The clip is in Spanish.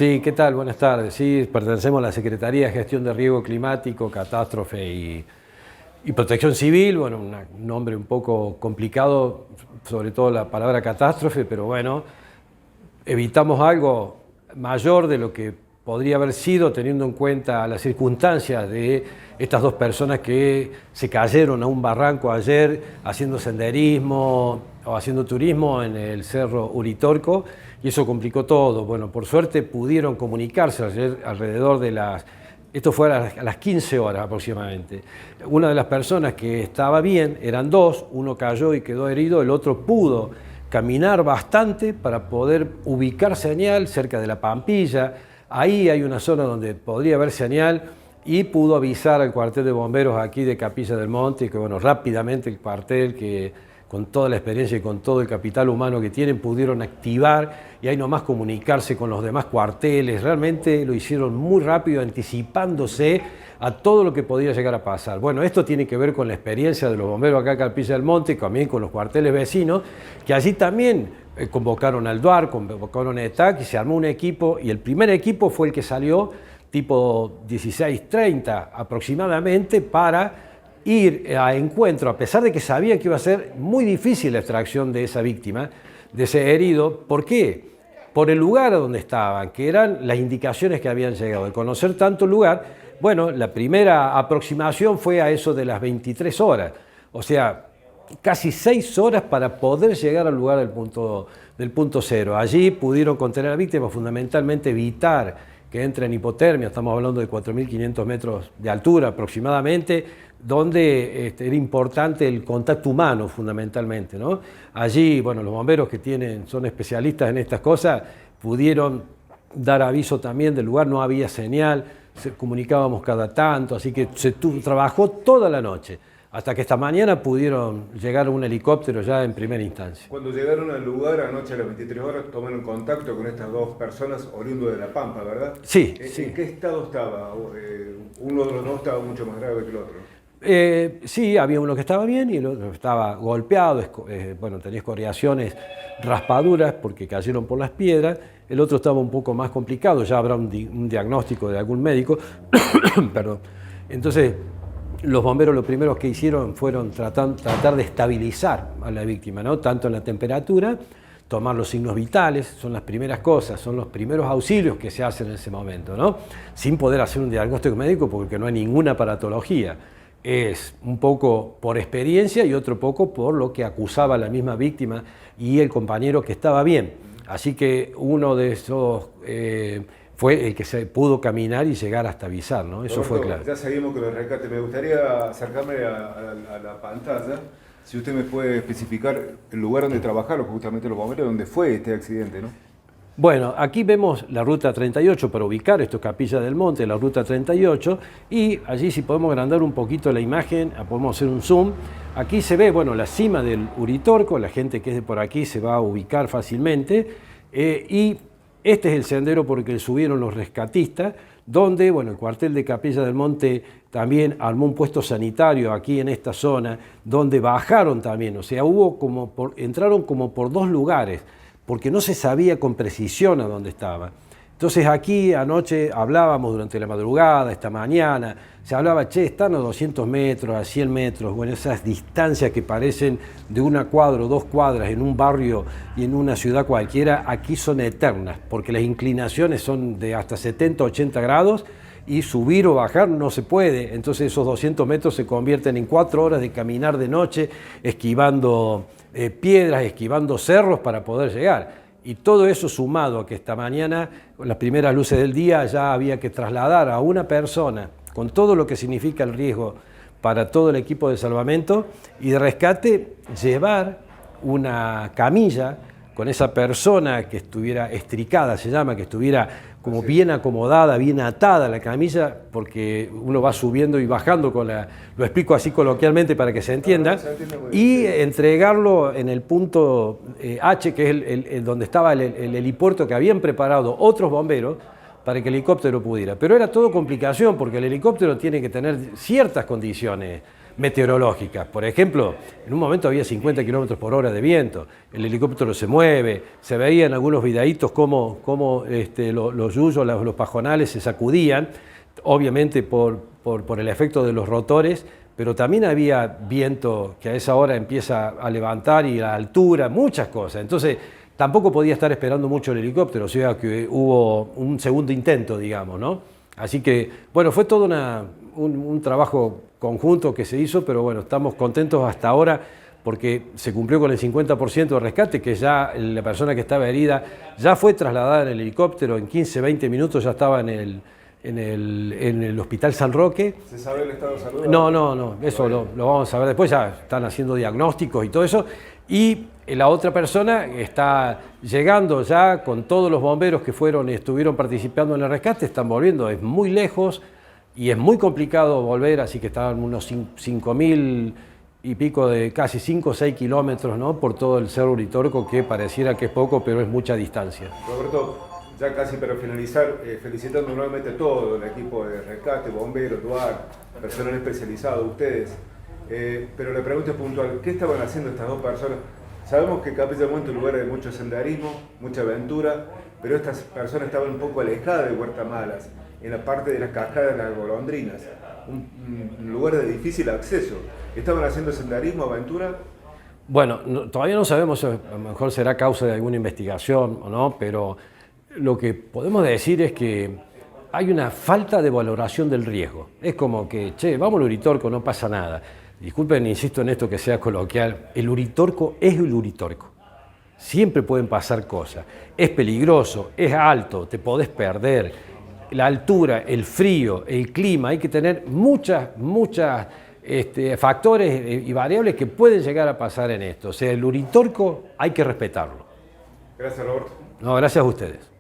Sí, ¿qué tal? Buenas tardes. Sí, pertenecemos a la Secretaría de Gestión de Riesgo Climático, Catástrofe y Protección Civil. Bueno, un nombre un poco complicado, sobre todo la palabra catástrofe, pero bueno, evitamos algo mayor de lo que podría haber sido teniendo en cuenta las circunstancias de estas dos personas que se cayeron a un barranco ayer haciendo senderismo o haciendo turismo en el Cerro Uritorco, y eso complicó todo. Bueno, por suerte pudieron comunicarse ayer alrededor de esto fue a las 15 horas aproximadamente. Una de las personas que estaba bien, eran dos, uno cayó y quedó herido, el otro pudo caminar bastante para poder ubicar señal cerca de la Pampilla. Ahí hay una zona donde podría haber señal y pudo avisar al cuartel de bomberos aquí de Capilla del Monte, que bueno, rápidamente el cuartel, que con toda la experiencia y con todo el capital humano que tienen, pudieron activar y ahí nomás comunicarse con los demás cuarteles. Realmente lo hicieron muy rápido, anticipándose a todo lo que podía llegar a pasar. Bueno, esto tiene que ver con la experiencia de los bomberos acá en Capilla del Monte, también con los cuarteles vecinos, que allí también convocaron al DUAR, convocaron a ETAC y se armó un equipo, y el primer equipo fue el que salió tipo 16:30 aproximadamente para ir a encuentro, a pesar de que sabía que iba a ser muy difícil la extracción de esa víctima, de ese herido. ¿Por qué? Por el lugar a donde estaban, que eran las indicaciones que habían llegado. De conocer tanto el lugar, bueno, la primera aproximación fue a eso de las 23 horas, o sea, casi 6 horas para poder llegar al lugar del punto cero. Allí pudieron contener a la víctima, fundamentalmente evitar que entre en hipotermia. Estamos hablando de 4.500 metros de altura aproximadamente, donde era importante el contacto humano fundamentalmente, ¿no? Allí, bueno, los bomberos son especialistas en estas cosas, pudieron dar aviso también del lugar, no había señal, comunicábamos cada tanto, así que trabajó toda la noche, hasta que esta mañana pudieron llegar a un helicóptero ya en primera instancia. Cuando llegaron al lugar anoche a las 23 horas, tomaron contacto con estas dos personas oriundas de La Pampa, ¿verdad? Sí. ¿En qué estado estaba? Uno de los dos estaba mucho más grave que el otro. Sí, había uno que estaba bien y el otro estaba golpeado, bueno, tenía escoriaciones, raspaduras porque cayeron por las piedras. El otro estaba un poco más complicado, ya habrá un diagnóstico de algún médico. Perdón. Entonces, los bomberos lo primero que hicieron fueron tratar de estabilizar a la víctima, ¿no? Tanto en la temperatura, tomar los signos vitales, son las primeras cosas, son los primeros auxilios que se hacen en ese momento, ¿no? Sin poder hacer un diagnóstico médico porque no hay ninguna aparatología. Es un poco por experiencia y otro poco por lo que acusaba la misma víctima y el compañero que estaba bien. Así que uno de esos fue el que se pudo caminar y llegar hasta avisar, ¿no? Eso fue claro. Ya seguimos con el rescate. Me gustaría acercarme a la pantalla. Si usted me puede especificar el lugar donde trabajaron justamente los bomberos, donde fue este accidente, ¿no? Bueno, aquí vemos la ruta 38 para ubicar, esto es Capilla del Monte, la ruta 38, y allí si podemos agrandar un poquito la imagen, podemos hacer un zoom. Aquí se ve, bueno, la cima del Uritorco, la gente que es de por aquí se va a ubicar fácilmente, y este es el sendero por el que subieron los rescatistas, donde, bueno, el cuartel de Capilla del Monte también armó un puesto sanitario aquí en esta zona, donde bajaron también, o sea, entraron como por dos lugares, porque no se sabía con precisión a dónde estaba. Entonces aquí anoche hablábamos durante la madrugada, esta mañana, se hablaba, están a 200 metros, a 100 metros, bueno, esas distancias que parecen de una cuadra o 2 cuadras en un barrio y en una ciudad cualquiera, aquí son eternas, porque las inclinaciones son de hasta 70, 80 grados, y subir o bajar no se puede. Entonces esos 200 metros se convierten en 4 horas de caminar de noche, esquivando piedras, esquivando cerros para poder llegar. Y todo eso sumado a que esta mañana, con las primeras luces del día, ya había que trasladar a una persona, con todo lo que significa el riesgo para todo el equipo de salvamento y de rescate, llevar una camilla con esa persona que estuviera estricada, se llama, que estuviera como bien acomodada, bien atada a la camilla, porque uno va subiendo y bajando lo explico así coloquialmente para que se entienda, y entregarlo en el punto H, que es donde estaba el helipuerto que habían preparado otros bomberos para que el helicóptero pudiera. Pero era todo complicación, porque el helicóptero tiene que tener ciertas condiciones meteorológicas. Por ejemplo, en un momento había 50 kilómetros por hora de viento, el helicóptero se mueve, se veían algunos videitos cómo los yuyos, los pajonales se sacudían, obviamente por el efecto de los rotores, pero también había viento que a esa hora empieza a levantar y la altura, muchas cosas. Entonces, tampoco podía estar esperando mucho el helicóptero, o sea que hubo un segundo intento, digamos, ¿no? Así que, bueno, fue todo un trabajo conjunto que se hizo, pero bueno, estamos contentos hasta ahora porque se cumplió con el 50% de rescate, que ya la persona que estaba herida ya fue trasladada en el helicóptero, en 15, 20 minutos ya estaba en el Hospital San Roque. ¿Se sabe el estado de salud? No, eso lo vamos a ver después, ya están haciendo diagnósticos y todo eso. Y la otra persona está llegando ya con todos los bomberos que fueron y estuvieron participando en el rescate, están volviendo, es muy lejos y es muy complicado volver, así que estaban unos 5.000 y pico de casi 5 o 6 kilómetros, ¿no? Por todo el Cerro Uritorco, que pareciera que es poco, pero es mucha distancia. Roberto, ya casi para finalizar, felicitando nuevamente a todo el equipo de rescate, bomberos, DUAR, personal especializado, ustedes. Pero la pregunta es puntual, ¿qué estaban haciendo estas dos personas? Sabemos que Capilla del Monte es un lugar de mucho senderismo, mucha aventura, pero estas personas estaban un poco alejadas de Huerta Malas, en la parte de las cascadas de las golondrinas, un lugar de difícil acceso. ¿Estaban haciendo senderismo, aventura? Bueno, todavía no sabemos, a lo mejor será causa de alguna investigación o no, pero lo que podemos decir es que hay una falta de valoración del riesgo. Es como que, che, vamos al Uritorco, no pasa nada. Disculpen, insisto en esto que sea coloquial, el Uritorco es el Uritorco. Siempre pueden pasar cosas. Es peligroso, es alto, te podés perder. La altura, el frío, el clima, hay que tener muchas factores y variables que pueden llegar a pasar en esto. O sea, el Uritorco hay que respetarlo. Gracias, Roberto. No, gracias a ustedes.